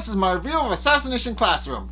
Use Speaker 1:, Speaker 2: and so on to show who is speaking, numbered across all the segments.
Speaker 1: this is my review of Assassination Classroom.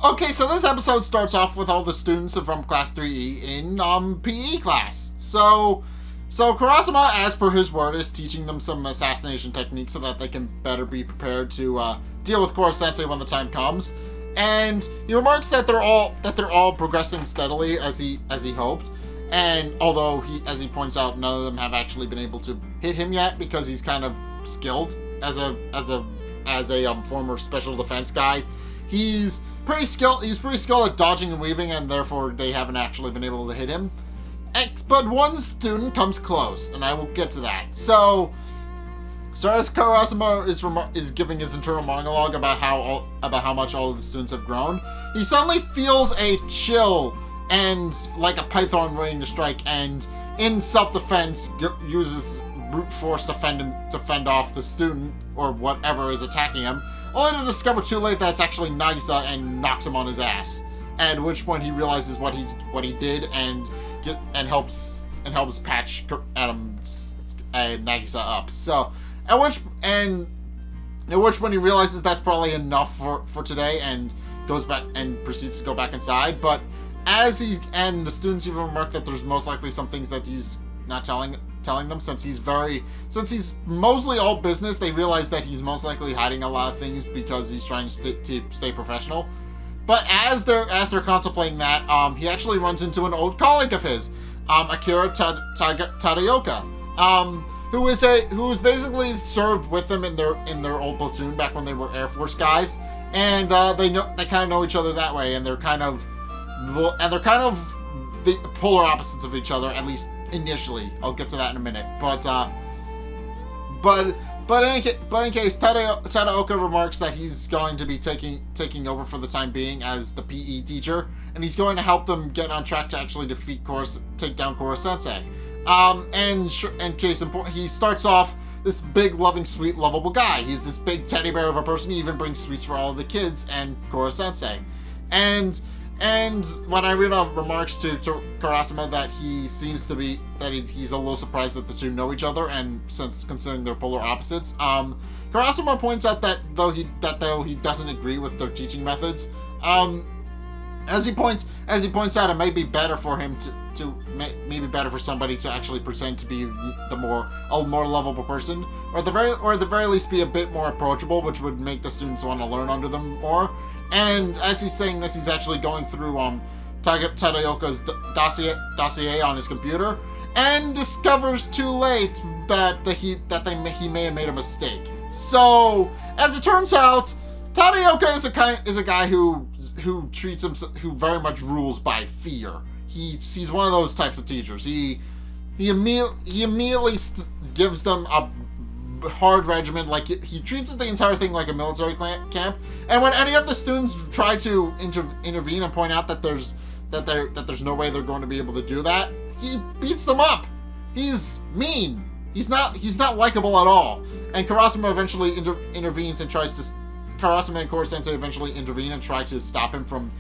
Speaker 1: Okay, so this episode starts off with all the students from Class 3E in PE class. So Karasuma, as per his word, is teaching them some assassination techniques so that they can better be prepared to deal with Koro-sensei when the time comes. And he remarks that they're all progressing steadily as he hoped. And although as he points out, none of them have actually been able to hit him yet because he's kind of skilled as a former special defense guy. He's pretty skilled at dodging and weaving, and therefore they haven't actually been able to hit him. But one student comes close, and I will get to that. So as Karasuma is giving his internal monologue about how much all of the students have grown, he suddenly feels a chill and like a python waiting to strike, and in self-defense uses brute force to fend off the student or whatever is attacking him, only to discover too late that it's actually Nagisa and knocks him on his ass. At which point he realizes what he did and helps patch Nagisa up. So at which point he realizes that's probably enough for today and goes back and proceeds to go back inside. But the students even remark that there's most likely some things that he's not telling them, since he's mostly all business. They realize that he's most likely hiding a lot of things because he's trying to stay professional. But as they're contemplating that, he actually runs into an old colleague of his, Akira Takaoka, who was basically served with them in their old platoon back when they were Air Force guys, and they kind of know each other that way, and they're kind of the polar opposites of each other, at least initially. I'll get to that in a minute. But in case, Takaoka remarks that he's going to be taking over for the time being as the PE teacher, and he's going to help them get on track to actually take down Koro-sensei. And case in point, he starts off this big, loving, sweet, lovable guy. He's this big teddy bear of a person. He even brings sweets for all of the kids and Koro-sensei. And when I read remarks to Karasuma that he's a little surprised that the two know each other, and since considering they're polar opposites, Karasuma points out that though he doesn't agree with their teaching methods, as he points out, it may be better for him maybe better for somebody to actually pretend to be a more lovable person, or at the very least be a bit more approachable, which would make the students want to learn under them more. And as he's saying this, he's actually going through Takaoka's dossier on his computer, and discovers too late that he may have made a mistake. So, as it turns out, Takaoka is a guy who very much rules by fear. He's one of those types of teachers. He immediately gives them a hard regimen, like he treats the entire thing like a military camp. And when any of the students try to intervene and point out that there's no way they're going to be able to do that, he beats them up. He's mean. He's not likable at all. And Karasuma eventually intervenes and Karasuma and Koro-sensei eventually intervene and try to stop him from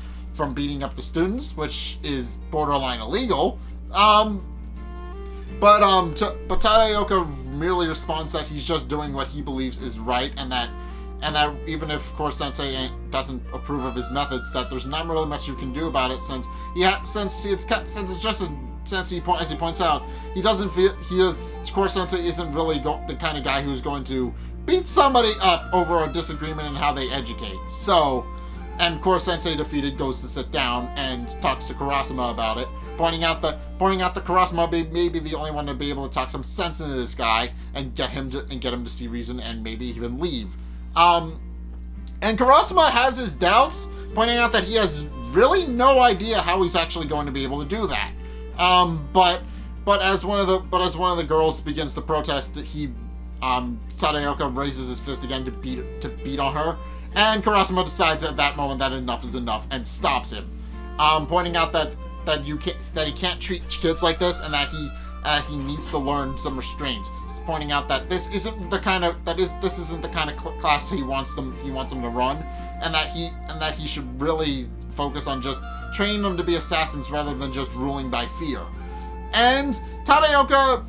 Speaker 1: beating up the students, which is borderline illegal. But Takaoka merely responds that he's just doing what he believes is right, and that even if Koro-sensei doesn't approve of his methods, that there's not really much you can do about it, since as he points out, Koro-sensei isn't really the kind of guy who's going to beat somebody up over a disagreement in how they educate. So, and Koro-sensei defeated goes to sit down and talks to Karasuma about it, pointing out that Karasuma may be the only one to be able to talk some sense into this guy and get him to see reason and maybe even leave. And Karasuma has his doubts, pointing out that he has really no idea how he's actually going to be able to do that. But as one of the girls begins to protest, Takaoka raises his fist again to beat on her, and Karasuma decides at that moment that enough is enough and stops him, pointing out that he can't treat kids like this, and that he needs to learn some restraint. He's pointing out that this isn't the kind of class he wants them to run, and that he should really focus on just training them to be assassins rather than just ruling by fear. And Tadaoka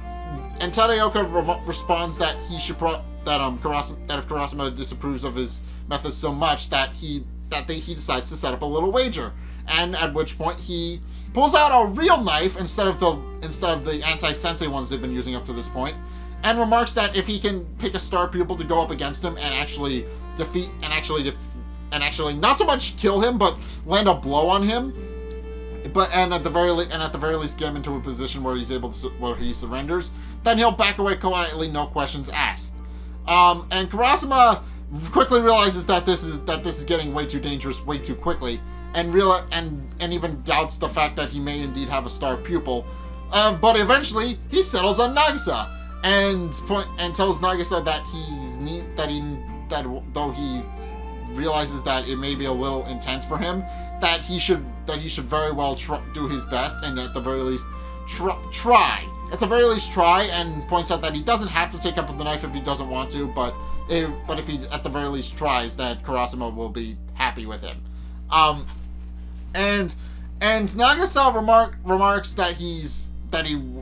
Speaker 1: responds that he should that if Karasuma disapproves of his methods so much that he decides to set up a little wager, and at which point he pulls out a real knife instead of the anti-sensei ones they've been using up to this point, and remarks that if he can pick a star pupil to go up against him and actually defeat and actually not so much kill him but land a blow on him, and at the very least get him into a position where he surrenders, then he'll back away quietly, no questions asked. And Karasuma quickly realizes that this is getting way too dangerous way too quickly, and even doubts the fact that he may indeed have a star pupil. But eventually he settles on Nagisa and tells Nagisa that though he realizes that it may be a little intense for him, that he should very well do his best and at the very least try, and points out that he doesn't have to take up the knife if he doesn't want to, but if he at the very least tries, that Karasuma will be happy with him. And Nagisa remarks that he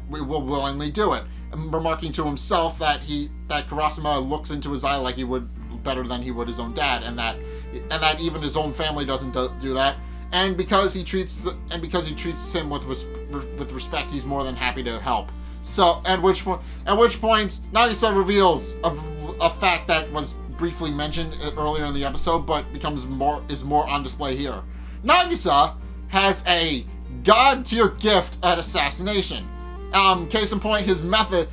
Speaker 1: will willingly do it, remarking to himself that Karasuma looks into his eye like he would better than he would his own dad, and that even his own family doesn't do that. And because he treats him with respect, he's more than happy to help. So at which point Nagisa reveals a fact that was briefly mentioned earlier in the episode, but is more on display here. Nagisa has a god tier gift at assassination. Case in point, his method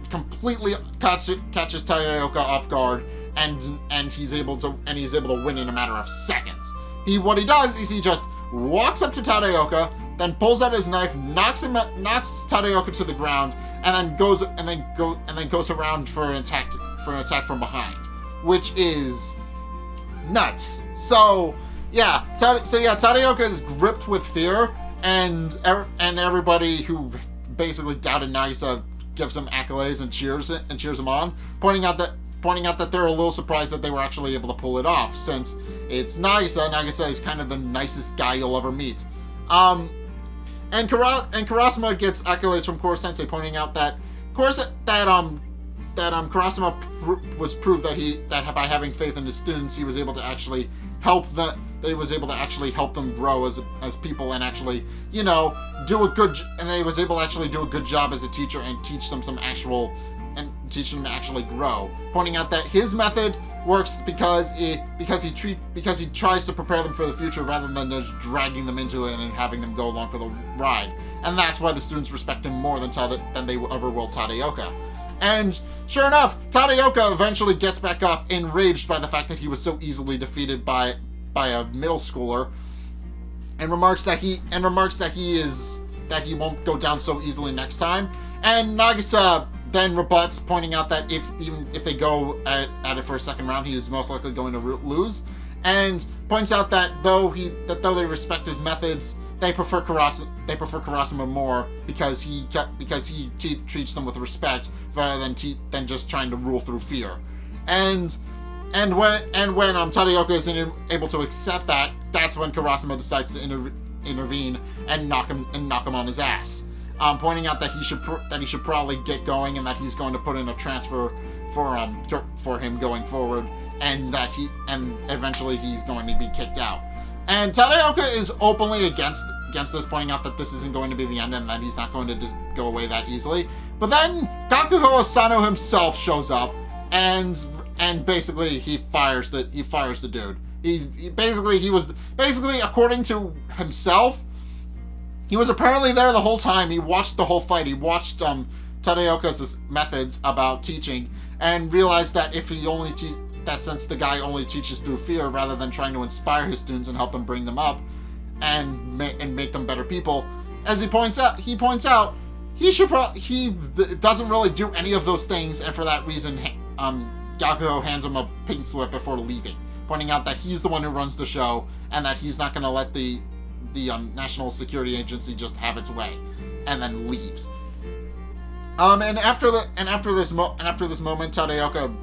Speaker 1: completely catches Tadaoka off guard, and he's able to win in a matter of seconds. What he does is he just walks up to Tadaoka, then pulls out his knife, knocks Tadaoka to the ground, and then goes around for an attack from behind, which is nuts. So Tadaoka is gripped with fear, and everybody who basically doubted Nagisa gives him accolades and cheers him on, pointing out that they're a little surprised that they were actually able to pull it off, since it's Nagisa. Nagisa is kind of the nicest guy you'll ever meet. And Karasuma gets accolades from Koro Sensei, pointing out that Karasuma was proof that by having faith in his students, he was able to actually help them. That he was able to actually help them grow as people, and actually, do a good. And he was able to actually do a good job as a teacher and teach them to actually grow. Pointing out that his method works because he tries to prepare them for the future rather than just dragging them into it and having them go along for the ride. And that's why the students respect him more than they ever will Tadaoka. And sure enough, Tadaoka eventually gets back up, enraged by the fact that he was so easily defeated by a middle schooler, and remarks that he won't go down so easily next time. And Nagisa then rebuts, pointing out that if they go at it for a second round, he is most likely going to lose, and points out that though they respect his methods, they prefer Karasuma more because he treats them with respect rather than just trying to rule through fear. And when Tadaoka isn't able to accept that, that's when Karasuma decides to intervene and knock him on his ass, pointing out that he should probably get going, and that he's going to put in a transfer for him going forward, and eventually he's going to be kicked out. And Tadaoka is openly against this, pointing out that this isn't going to be the end and that he's not going to just go away that easily. But then Gakuho Asano himself shows up, and basically he fires the dude. He was according to himself, he was apparently there the whole time. He watched the whole fight. He watched Tadaoka's methods about teaching, and realized that since the guy only teaches through fear rather than trying to inspire his students and help them bring them up and make them better people, as he points out, he doesn't really do any of those things, and for that reason, Gakuho hands him a pink slip before leaving, pointing out that he's the one who runs the show and that he's not going to let the National Security Agency just have its way, and then leaves. After this moment, Tadaoka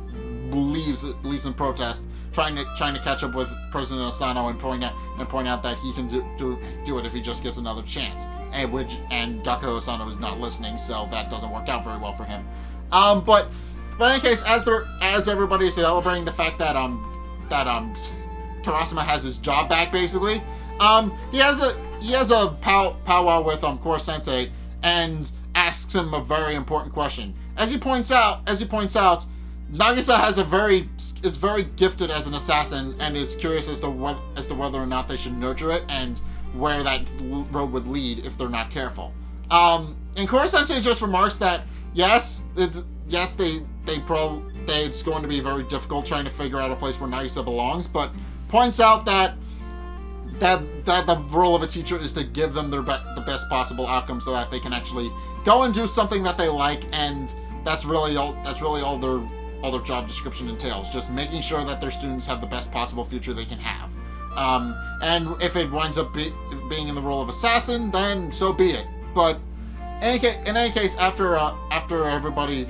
Speaker 1: leaves in protest, trying to catch up with President Asano and point out that he can do it if he just gets another chance. And Gakuho Asano is not listening, so that doesn't work out very well for him. But in any case, as everybody is celebrating the fact that Karasuma has his job back, basically, he has a powwow with Koro Sensei and asks him a very important question. As he points out, Nagisa is very gifted as an assassin and is curious as to whether or not they should nurture it and where that road would lead if they're not careful. And Koro Sensei just remarks that yes, it's going to be very difficult trying to figure out a place where Nagisa belongs, but points out that the role of a teacher is to give them the best possible outcome so that they can actually go and do something that they like, and that's really all their job description entails, just making sure that their students have the best possible future they can have. And if it winds up being in the role of assassin, then so be it. But in any case, after everybody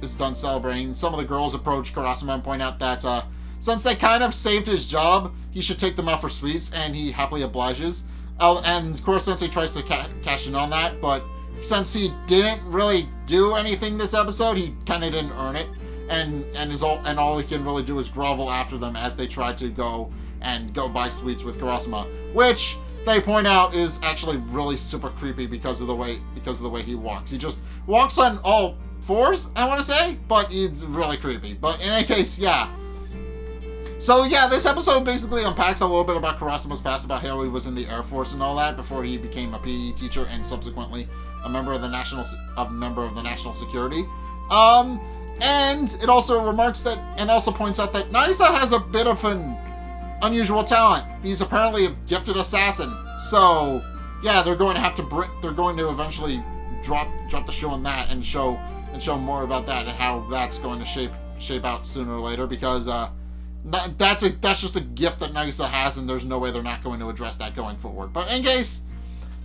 Speaker 1: is done celebrating, some of the girls approach Karasuma and point out that since they kind of saved his job, he should take them out for sweets, and he happily obliges. And Koro Sensei tries to cash in on that, but since he didn't really do anything this episode, he kind of didn't earn it, and all he can really do is grovel after them as they try to go buy sweets with Karasuma, which they point out is actually really super creepy because of the way he walks. He just walks on all fours, I want to say, but it's really creepy. But in any case, yeah. So yeah, this episode basically unpacks a little bit about Karasuma's past, about how he was in the Air Force and all that before he became a PE teacher and subsequently a member of the national security. And it also remarks that, and also points out that Nagisa has a bit of an unusual talent. He's apparently a gifted assassin. So yeah, they're going to eventually drop the show on that and show more about that and how that's going to shape out sooner or later, because that's just a gift that Nagisa has, and there's no way they're not going to address that going forward. But in case,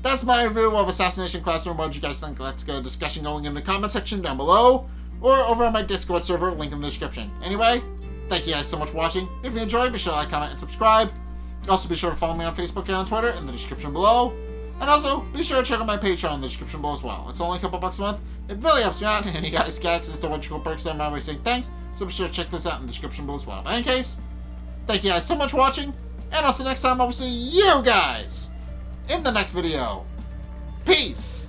Speaker 1: that's my review of Assassination Classroom. What did you guys think? Let's get a discussion going in the comment section down below, or over on my Discord server, link in the description. Anyway, thank you guys so much for watching. If you enjoyed, be sure to like, comment, and subscribe. Also, be sure to follow me on Facebook and on Twitter in the description below. And also, be sure to check out my Patreon in the description below as well. It's only a couple bucks a month. It really helps me out, and you guys get access to a bunch of cool perks that I'm always saying thanks. So be sure to check this out in the description below as well. But in any case, thank you guys so much for watching, and I'll see you next time. I will see you guys in the next video. Peace!